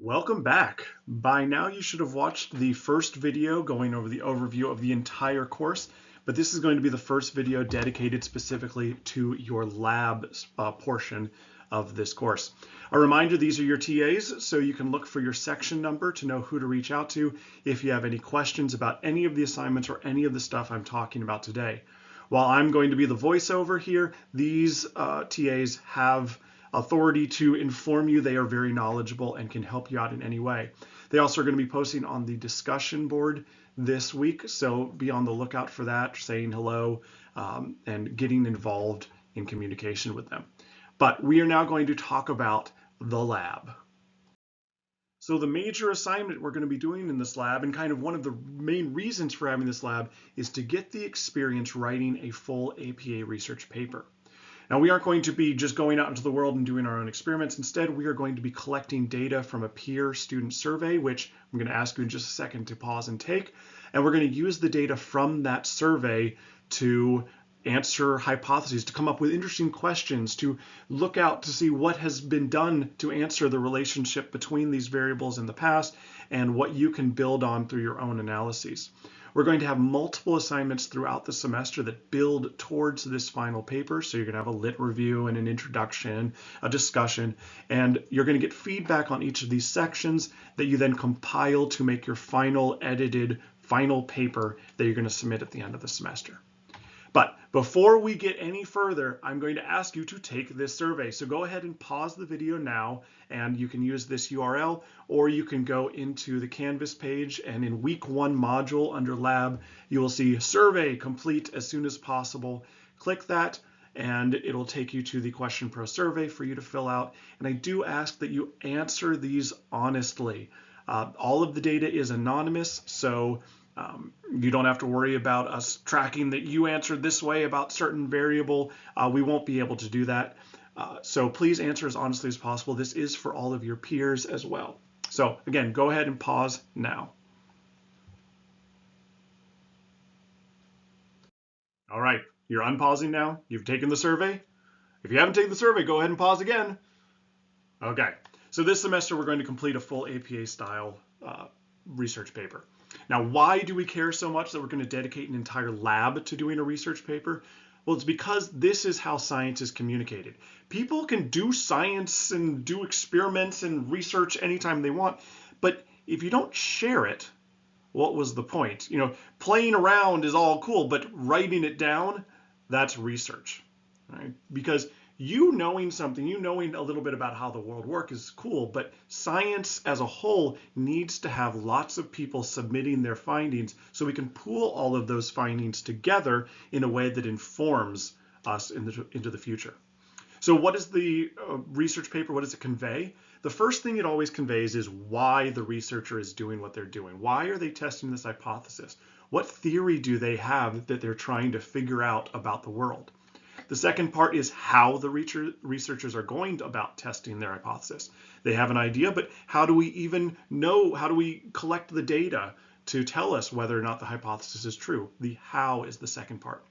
Welcome back. By now you should have watched the first video going over the overview of the entire course, but this is going to be the first video dedicated specifically to your lab portion of this course. A reminder, these are your TAs, so you can look for your section number to know who to reach out to if you have any questions about any of the assignments or any of the stuff I'm talking about today. While I'm going to be the voiceover here, these TAs have authority to inform you. They are very knowledgeable and can help you out in any way. They also are going to be posting on the discussion board this week, so be on the lookout for that, saying hello and getting involved in communication with them. But we are now going to talk about the lab. So the major assignment we're going to be doing in this lab, and kind of one of the main reasons for having this lab, is to get the experience writing a full APA research paper. Now, we aren't going to be just going out into the world and doing our own experiments. Instead, we are going to be collecting data from a peer student survey, which I'm going to ask you in just a second to pause and take. And we're going to use the data from that survey to answer hypotheses, to come up with interesting questions, to look out to see what has been done to answer the relationship between these variables in the past and what you can build on through your own analyses. We're going to have multiple assignments throughout the semester that build towards this final paper. So you're going to have a lit review and an introduction, a discussion, and you're going to get feedback on each of these sections that you then compile to make your final edited final paper that you're going to submit at the end of the semester. But before we get any further, I'm going to ask you to take this survey. So go ahead and pause the video now, and you can use this URL, or you can go into the Canvas page, and in week 1 module under lab, you will see survey complete as soon as possible. Click that, and it'll take you to the Question Pro survey for you to fill out. And I do ask that you answer these honestly. All of the data is anonymous, so you don't have to worry about us tracking that you answered this way about certain variable. We won't be able to do that. So please answer as honestly as possible. This is for all of your peers as well. So again, go ahead and pause now. All right, you're unpausing now. You've taken the survey. If you haven't taken the survey, go ahead and pause again. Okay, so this semester we're going to complete a full APA style research paper. Now, why do we care so much that we're going to dedicate an entire lab to doing a research paper? Well, it's because this is how science is communicated. People can do science and do experiments and research anytime they want, but if you don't share it, what was the point? You know, playing around is all cool, but writing it down, that's research, right? Because you knowing something, you knowing a little bit about how the world works is cool, but science as a whole needs to have lots of people submitting their findings so we can pool all of those findings together in a way that informs us into the future. So what is the research paper? What does it convey? The first thing it always conveys is why the researcher is doing what they're doing. Why are they testing this hypothesis? What theory do they have that they're trying to figure out about the world? The second part is how the researchers are going about testing their hypothesis. They have an idea, but how do we even know, how do we collect the data to tell us whether or not the hypothesis is true? The how is the second part.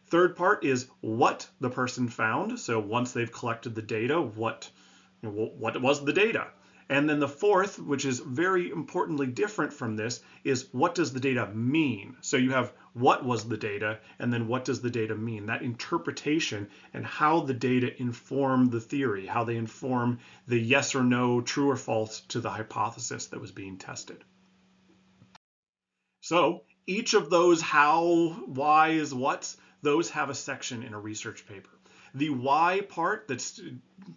Third part is what the person found. So once they've collected the data, what was the data? And then the fourth, which is very importantly different from this, is what does the data mean? So you have what was the data, and then what does the data mean? That interpretation and how the data inform the theory, how they inform the yes or no, true or false to the hypothesis that was being tested. So each of those how, whys, whats, those have a section in a research paper. The why part, that's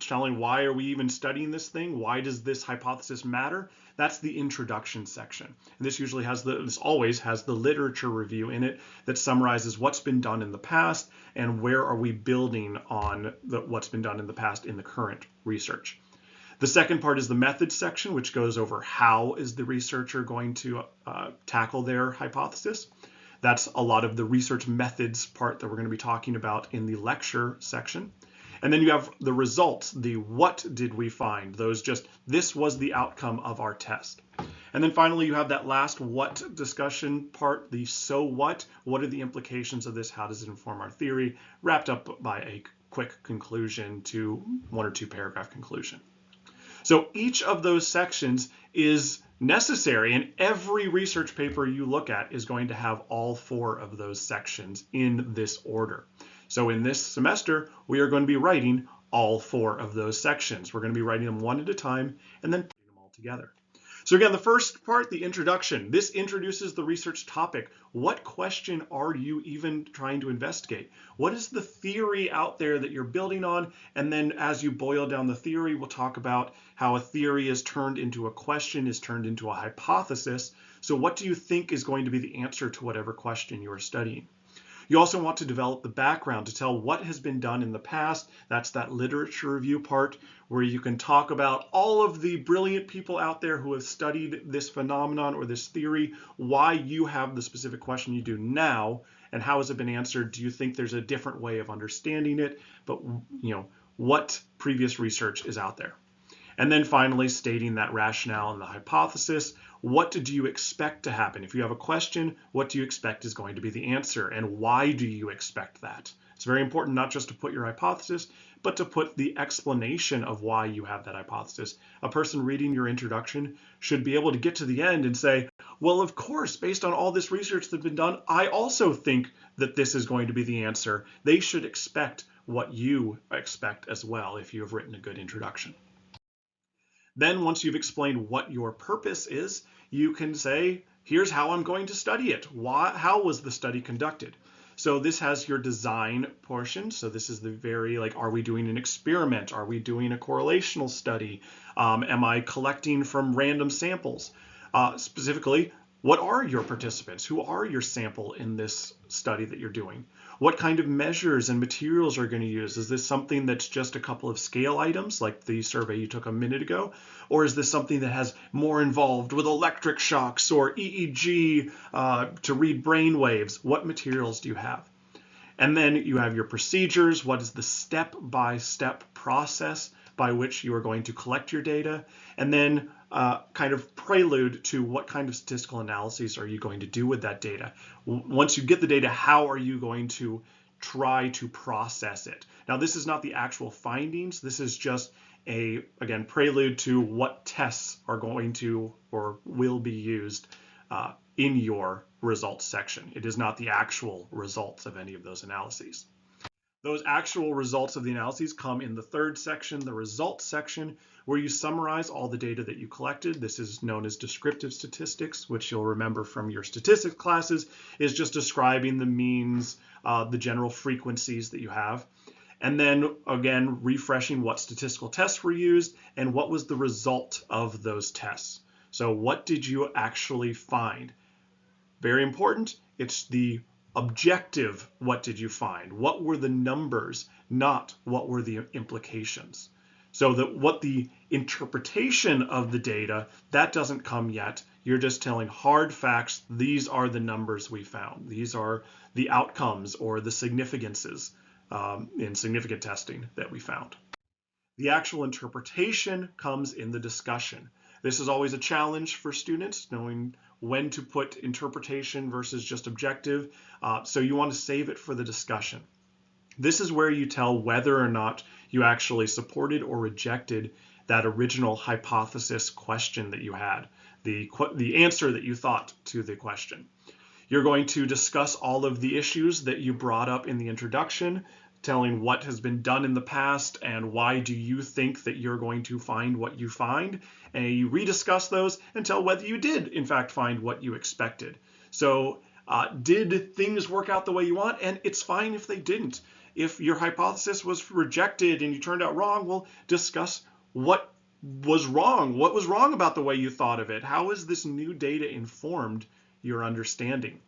telling why are we even studying this thing, why does this hypothesis matter, that's the introduction section. And this usually has this always has the literature review in it that summarizes what's been done in the past and where are we building on what's been done in the past in the current research. The second part is the methods section, which goes over how is the researcher going to tackle their hypothesis. That's a lot of the research methods part that we're going to be talking about in the lecture section. And then you have the results, the what did we find, those just this was the outcome of our test. And then finally you have that last what discussion part, the so what are the implications of this, how does it inform our theory, wrapped up by a quick conclusion to 1 or 2 paragraph conclusion. So each of those sections is necessary, and every research paper you look at is going to have all 4 of those sections in this order. So in this semester, we are going to be writing all 4 of those sections. We're going to be writing them one at a time and then putting them all together. So again, the first part, the introduction. This introduces the research topic. What question are you even trying to investigate? What is the theory out there that you're building on? And then as you boil down the theory, we'll talk about how a theory is turned into a question, is turned into a hypothesis. So what do you think is going to be the answer to whatever question you are studying? You also want to develop the background to tell what has been done in the past. That's that literature review part where you can talk about all of the brilliant people out there who have studied this phenomenon or this theory, why you have the specific question you do now, and how has it been answered? Do you think there's a different way of understanding it? But what previous research is out there? And then finally, stating that rationale and the hypothesis. What do you expect to happen? If you have a question, what do you expect is going to be the answer? And why do you expect that? It's very important not just to put your hypothesis, but to put the explanation of why you have that hypothesis. A person reading your introduction should be able to get to the end and say, well, of course, based on all this research that's been done, I also think that this is going to be the answer. They should expect what you expect as well if you have written a good introduction. Then once you've explained what your purpose is, you can say, here's how I'm going to study it. How was the study conducted? So this has your design portion. So this is the very, are we doing an experiment? Are we doing a correlational study? Am I collecting from random samples? Specifically, what are your participants? Who are your sample in this study that you're doing? What kind of measures and materials are going to use? Is this something that's just a couple of scale items like the survey you took a minute ago? Or is this something that has more involved with electric shocks or EEG to read brain waves? What materials do you have? And then you have your procedures. What is the step-by-step process by which you are going to collect your data? And then kind of prelude to what kind of statistical analyses are you going to do with that data? Once you get the data, how are you going to try to process it? Now, this is not the actual findings. This is just again, prelude to what tests are going to or will be used in your results section. It is not the actual results of any of those analyses. Those actual results of the analyses come in the third section, the results section, where you summarize all the data that you collected. This is known as descriptive statistics, which you'll remember from your statistics classes, is just describing the means, the general frequencies that you have. And then again, refreshing what statistical tests were used and what was the result of those tests. So what did you actually find? Very important, it's the objective, what did you find? What were the numbers, not what were the implications? So what the interpretation of the data, that doesn't come yet. You're just telling hard facts. These are the numbers we found. These are the outcomes or the significances in significant testing that we found. The actual interpretation comes in the discussion. This is always a challenge for students, knowing when to put interpretation versus just objective. So you want to save it for the discussion. This is where you tell whether or not you actually supported or rejected that original hypothesis question that you had, the answer that you thought to the question. You're going to discuss all of the issues that you brought up in the introduction, telling what has been done in the past and why do you think that you're going to find what you find, and you rediscuss those and tell whether you did in fact find what you expected. So did things work out the way you want? And it's fine if they didn't. If your hypothesis was rejected and you turned out wrong, we'll discuss what was wrong. What was wrong about the way you thought of it? How has this new data informed your understanding?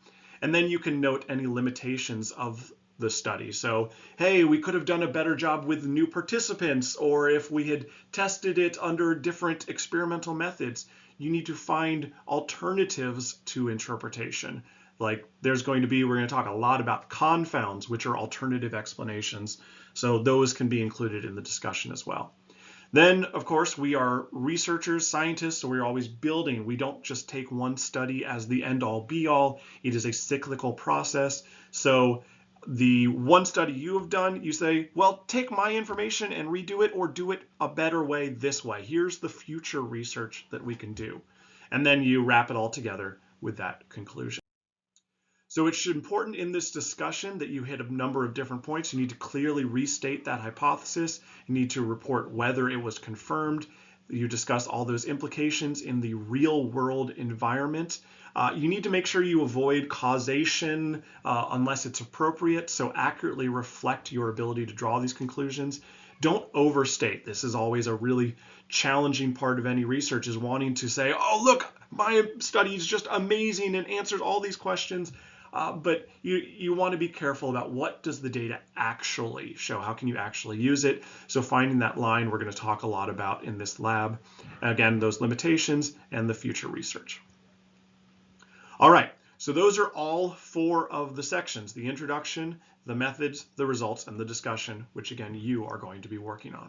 And then you can note any limitations of the study. So, hey, we could have done a better job with new participants, or if we had tested it under different experimental methods. You need to find alternatives to interpretation. Like we're going to talk a lot about confounds, which are alternative explanations. So those can be included in the discussion as well. Then, of course, we are researchers, scientists, so we're always building. We don't just take one study as the end-all be-all. It is a cyclical process. So the one study you have done, you say, well, take my information and redo it, or do it a better way this way. Here's the future research that we can do. And then you wrap it all together with that conclusion. So it's important in this discussion that you hit a number of different points. You need to clearly restate that hypothesis. You need to report whether it was confirmed. You discuss all those implications in the real world environment. You need to make sure you avoid causation unless it's appropriate, so accurately reflect your ability to draw these conclusions. Don't overstate. This is always a really challenging part of any research, is wanting to say, oh, look, my study is just amazing and answers all these questions. But you want to be careful about what does the data actually show? How can you actually use it? So finding that line we're going to talk a lot about in this lab. Again, those limitations and the future research. All right, so those are all 4 of the sections: the introduction, the methods, the results, and the discussion, which again, you are going to be working on.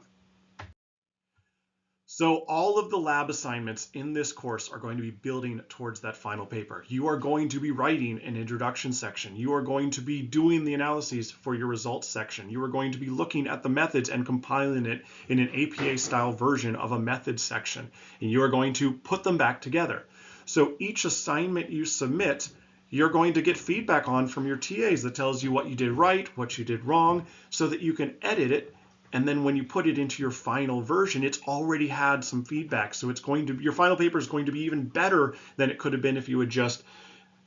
So all of the lab assignments in this course are going to be building towards that final paper. You are going to be writing an introduction section. You are going to be doing the analyses for your results section. You are going to be looking at the methods and compiling it in an APA style version of a methods section. And you are going to put them back together. So each assignment you submit, you're going to get feedback on from your TAs that tells you what you did right, what you did wrong, so that you can edit it. And then when you put it into your final version, it's already had some feedback. So it's going to, your final paper is going to be even better than it could have been if you had just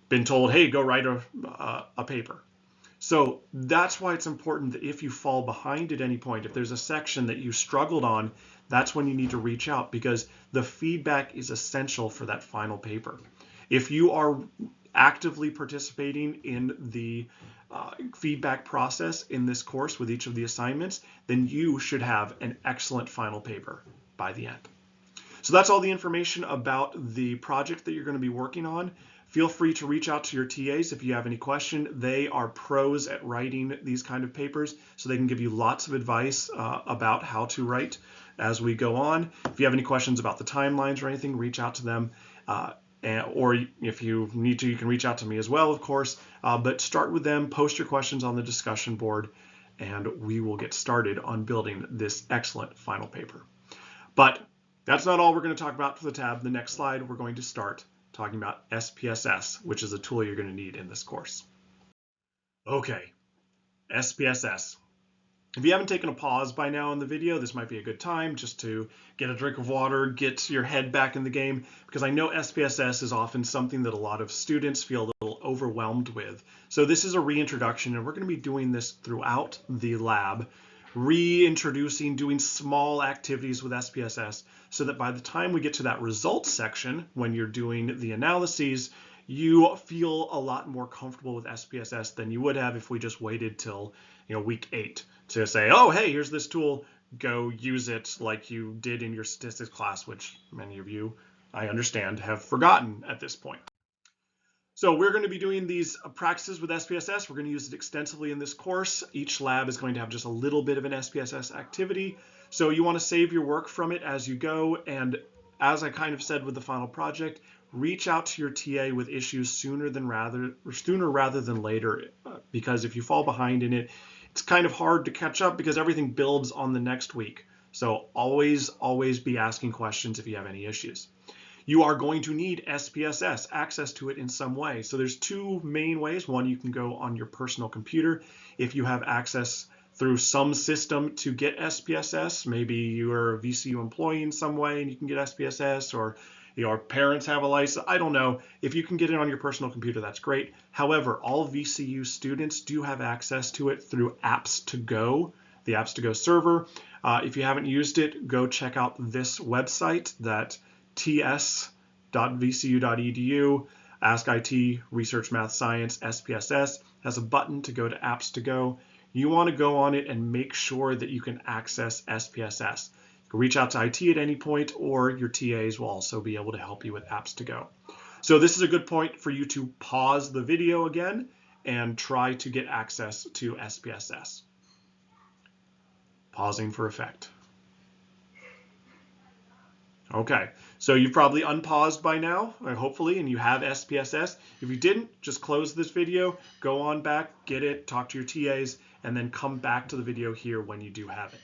been told, hey, go write a paper. So that's why it's important that if you fall behind at any point, if there's a section that you struggled on, that's when you need to reach out, because the feedback is essential for that final paper. If you are actively participating in the feedback process in this course with each of the assignments, then you should have an excellent final paper by the end. So that's all the information about the project that you're going to be working on. Feel free to reach out to your TAs if you have any question. They are pros at writing these kind of papers, so they can give you lots of advice about how to write as we go on. If you have any questions about the timelines or anything, reach out to them. Or if you need to, you can reach out to me as well, of course. But start with them, post your questions on the discussion board, and we will get started on building this excellent final paper. But that's not all we're going to talk about for the tab. The next slide, we're going to start talking about SPSS, which is a tool you're going to need in this course. Okay, SPSS. If you haven't taken a pause by now in the video, this might be a good time just to get a drink of water, get your head back in the game, because I know SPSS is often something that a lot of students feel a little overwhelmed with. So this is a reintroduction, and we're going to be doing this throughout the lab, reintroducing, doing small activities with SPSS, so that by the time we get to that results section, when you're doing the analyses, you feel a lot more comfortable with SPSS than you would have if we just waited till week 8 to say, oh, hey, here's this tool, go use it like you did in your statistics class, which many of you, I understand, have forgotten at this point. So we're going to be doing these practices with SPSS. We're going to use it extensively in this course. Each lab is going to have just a little bit of an SPSS activity. So you want to save your work from it as you go. And as I kind of said with the final project, reach out to your TA with issues sooner rather than later, because if you fall behind in it, it's kind of hard to catch up because everything builds on the next week. So always be asking questions if you have any issues. You are going to need SPSS, access to it in some way. So there's 2 main ways. One, you can go on your personal computer. If you have access through some system to get SPSS, maybe you're a VCU employee in some way and you can get SPSS, or your parents have a license, I don't know. If you can get it on your personal computer, that's great. However, all VCU students do have access to it through Apps2Go, the Apps2Go server. If you haven't used it, go check out this website, that ts.vcu.edu, Ask IT, Research Math Science, SPSS, has a button to go to Apps2Go. You want to go on it and make sure that you can access SPSS. You can reach out to IT at any point, or your TAs will also be able to help you with Apps2Go. So this is a good point for you to pause the video again and try to get access to SPSS. Pausing for effect. Okay, so you've probably unpaused by now, hopefully, and you have SPSS. If you didn't, just close this video, go on back, get it, talk to your TAs, and then come back to the video here when you do have it.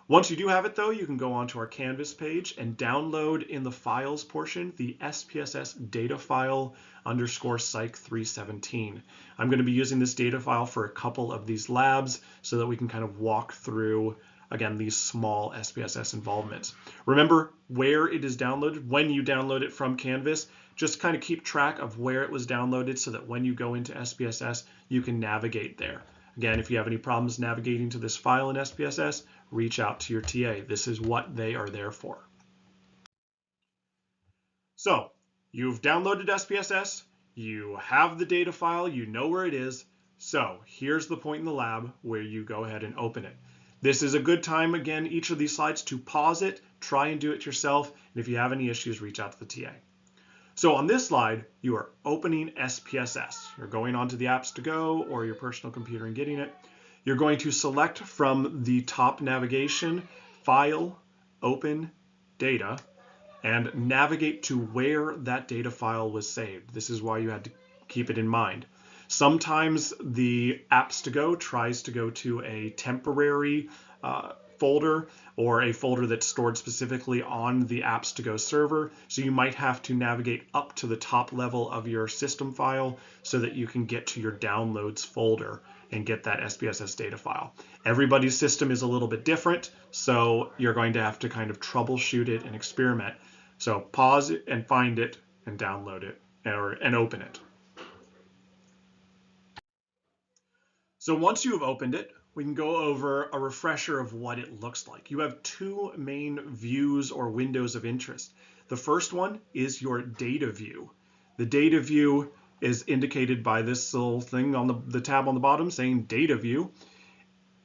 Once you do have it though, you can go onto our Canvas page and download in the files portion the SPSS data file underscore psych 317. I'm going to be using this data file for a couple of these labs so that we can kind of walk through, again, these small SPSS involvements. Remember where it is downloaded. When you download it from Canvas, just kind of keep track of where it was downloaded so that when you go into SPSS, you can navigate there. Again, if you have any problems navigating to this file in SPSS, reach out to your TA. This is what they are there for. So you've downloaded SPSS, you have the data file, you know where it is. So here's the point in the lab where you go ahead and open it. This is a good time, again, each of these slides to pause it, try and do it yourself, and if you have any issues, reach out to the TA. So on this slide, you are opening SPSS. You're going onto the apps to go or your personal computer and getting it. You're going to select from the top navigation, File, Open, Data, and navigate to where that data file was saved. This is why you had to keep it in mind. Sometimes the apps to go tries to go to a temporary folder or a folder that's stored specifically on the apps to go server. So you might have to navigate up to the top level of your system file so that you can get to your downloads folder and get that SPSS data file. Everybody's system is a little bit different, so you're going to have to kind of troubleshoot it and experiment. So pause it and find it and download it and open it. So once you have opened it, we can go over a refresher of what it looks like. You have two main views or windows of interest. The first one is your data view. The data view is indicated by this little thing on the tab on the bottom saying data view.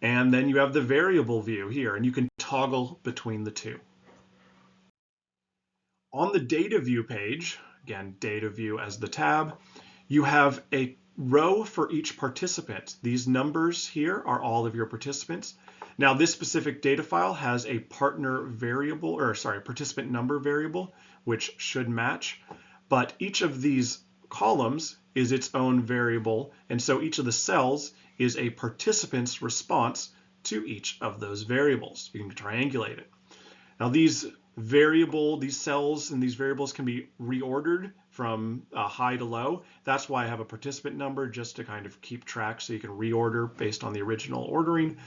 And then you have the variable view here, and you can toggle between the two. On the data view page, again, data view as the tab, you have a row for each participant. These numbers here are all of your participants. Now this specific data file has a partner variable, or sorry, participant number variable, which should match, but each of these columns is its own variable, and so each of the cells is a participant's response to each of those variables. You can triangulate it. Now these cells and these variables can be reordered from high to low. That's why I have a participant number, just to kind of keep track so you can reorder based on the original ordering.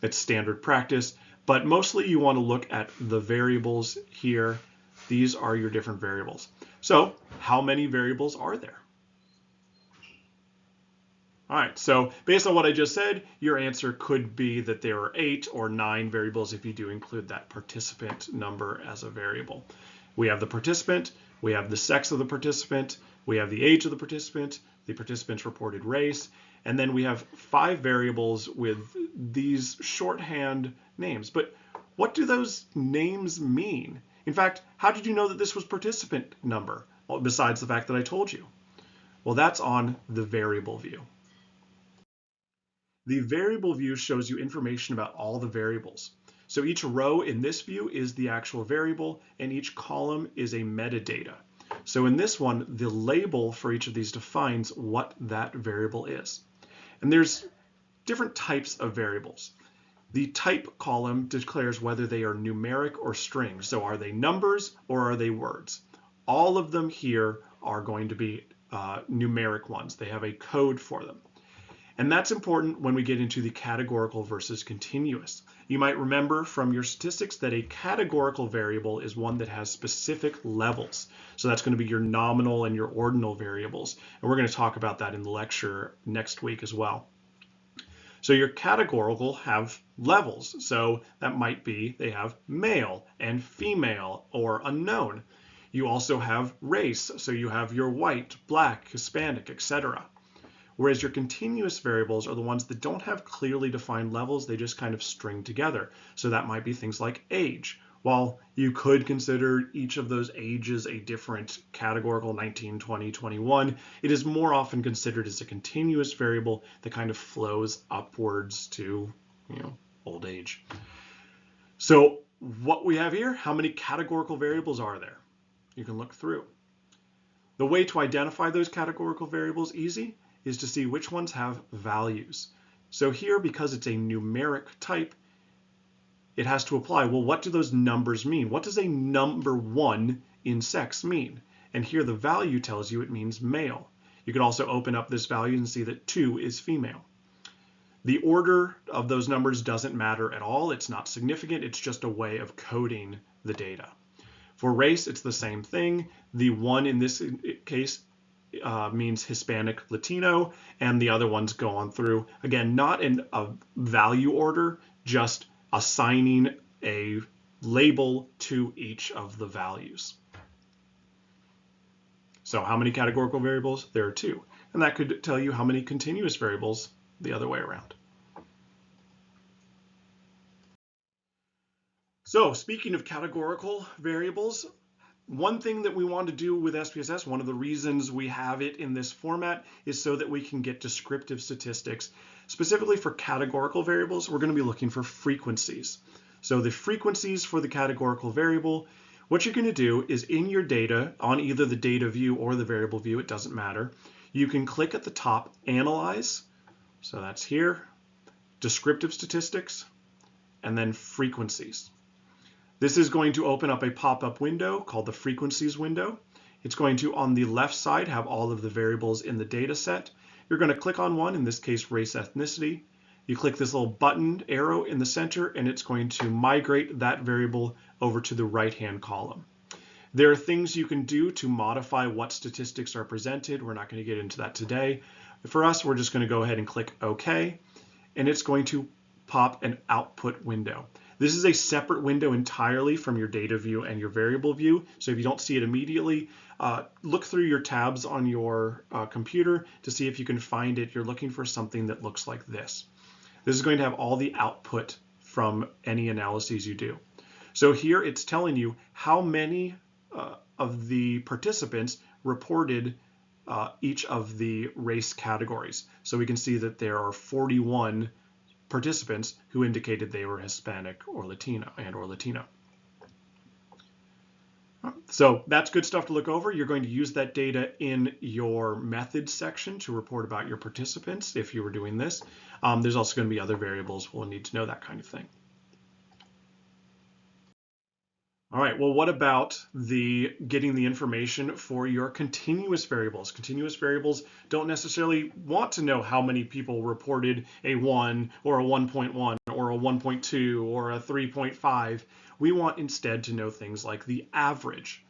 It's standard practice, but mostly you want to look at the variables here. These are your different variables. So how many variables are there? All right, so based on what I just said, your answer could be that there are 8 or 9 variables if you do include that participant number as a variable. We have the participant, we have the sex of the participant, we have the age of the participant's reported race, and then we have 5 variables with these shorthand names. But what do those names mean? In fact, how did you know that this was participant number, besides the fact that I told you? Well, that's on the variable view. The variable view shows you information about all the variables. So each row in this view is the actual variable, and each column is a metadata. So in this one, the label for each of these defines what that variable is. And there's different types of variables. The type column declares whether they are numeric or string. So are they numbers or are they words? All of them here are going to be numeric ones. They have a code for them. And that's important when we get into the categorical versus continuous. You might remember from your statistics that a categorical variable is one that has specific levels. So that's going to be your nominal and your ordinal variables. And we're going to talk about that in the lecture next week as well. So your categorical have levels. So that might be they have male and female or unknown. You also have race. So you have your white, black, Hispanic, etc. Whereas your continuous variables are the ones that don't have clearly defined levels, they just kind of string together. So that might be things like age. While you could consider each of those ages a different categorical, 19, 20, 21, it is more often considered as a continuous variable that kind of flows upwards to, old age. So what we have here, how many categorical variables are there? You can look through. The way to identify those categorical variables easy is to see which ones have values. So here, because it's a numeric type, it has to apply, well, what do those numbers mean? What does a number 1 in sex mean? And here the value tells you it means male. You can also open up this value and see that 2 is female. The order of those numbers doesn't matter at all. It's not significant. It's just a way of coding the data. For race, it's the same thing. The 1 in this case means Hispanic Latino, and the other ones go on through. Again, not in a value order, just assigning a label to each of the values. So how many categorical variables? There are 2. And that could tell you how many continuous variables the other way around. So speaking of categorical variables, one thing that we want to do with SPSS, one of the reasons we have it in this format, is so that we can get descriptive statistics. Specifically for categorical variables, we're going to be looking for frequencies. So the frequencies for the categorical variable, what you're going to do is in your data, on either the data view or the variable view, it doesn't matter, you can click at the top, Analyze, so that's here, Descriptive Statistics, and then Frequencies. This is going to open up a pop-up window called the Frequencies window. It's going to, on the left side, have all of the variables in the data set. You're going to click on one, in this case, race ethnicity. You click this little button arrow in the center, and it's going to migrate that variable over to the right-hand column. There are things you can do to modify what statistics are presented. We're not going to get into that today. For us, we're just going to go ahead and click OK, and it's going to pop an output window. This is a separate window entirely from your data view and your variable view. So if you don't see it immediately, look through your tabs on your computer to see if you can find it. You're looking for something that looks like this. This is going to have all the output from any analyses you do. So here it's telling you how many of the participants reported each of the race categories. So we can see that there are 41 participants who indicated they were Hispanic or Latino or Latino. So that's good stuff to look over. You're going to use that data in your methods section to report about your participants if you were doing this. There's also going to be other variables we'll need to know, that kind of thing. All right, well, what about getting the information for your continuous variables? Continuous variables don't necessarily want to know how many people reported a 1 or a 1.1 or a 1.2 or a 3.5. We want instead to know things like the average.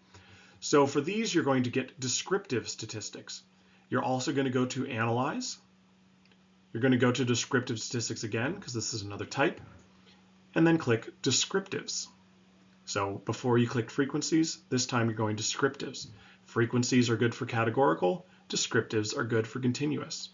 So for these, you're going to get descriptive statistics. You're also going to go to Analyze. You're going to go to Descriptive Statistics again, because this is another type, and then click Descriptives. So before you click frequencies, this time you're going descriptives. Frequencies are good for categorical, descriptives are good for continuous.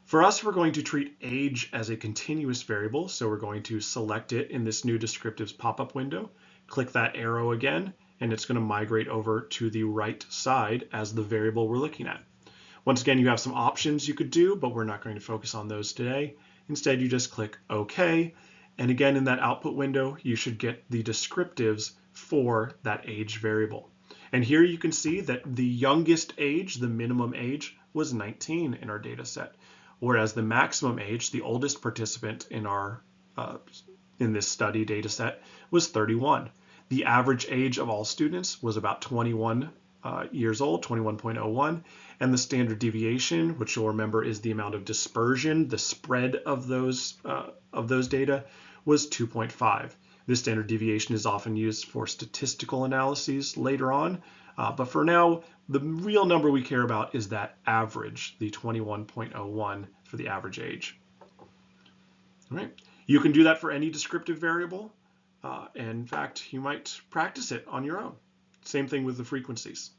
For us, we're going to treat age as a continuous variable, so we're going to select it in this new descriptives pop-up window, click that arrow again, and it's going to migrate over to the right side as the variable we're looking at. Once again, you have some options you could do, but we're not going to focus on those today. Instead, you just click OK. And again, in that output window, you should get the descriptives for that age variable. And here you can see that the youngest age, the minimum age, was 19 in our data set, whereas the maximum age, the oldest participant in our in this study data set, was 31. The average age of all students was about 21 years old, 21.01, and the standard deviation, which you'll remember is the amount of dispersion, the spread of those data, was 2.5. This standard deviation is often used for statistical analyses later on, but for now, the real number we care about is that average, the 21.01 for the average age. All right. You can do that for any descriptive variable. And in fact, you might practice it on your own. Same thing with the frequencies.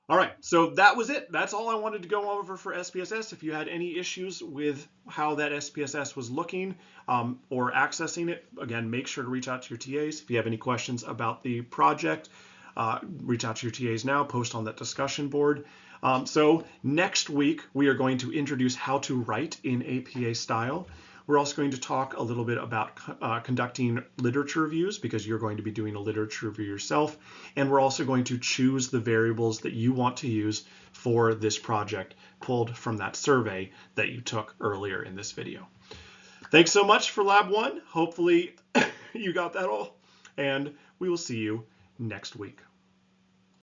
All right, so that was it. That's all I wanted to go over for SPSS. If you had any issues with how that SPSS was looking or accessing it, again, make sure to reach out to your TAs. If you have any questions about the project, reach out to your TAs now, post on that discussion board. So next week, we are going to introduce how to write in APA style. We're also going to talk a little bit about conducting literature reviews, because you're going to be doing a literature review yourself. And we're also going to choose the variables that you want to use for this project, pulled from that survey that you took earlier in this video. Thanks so much for Lab 1. Hopefully you got that all, and we will see you next week.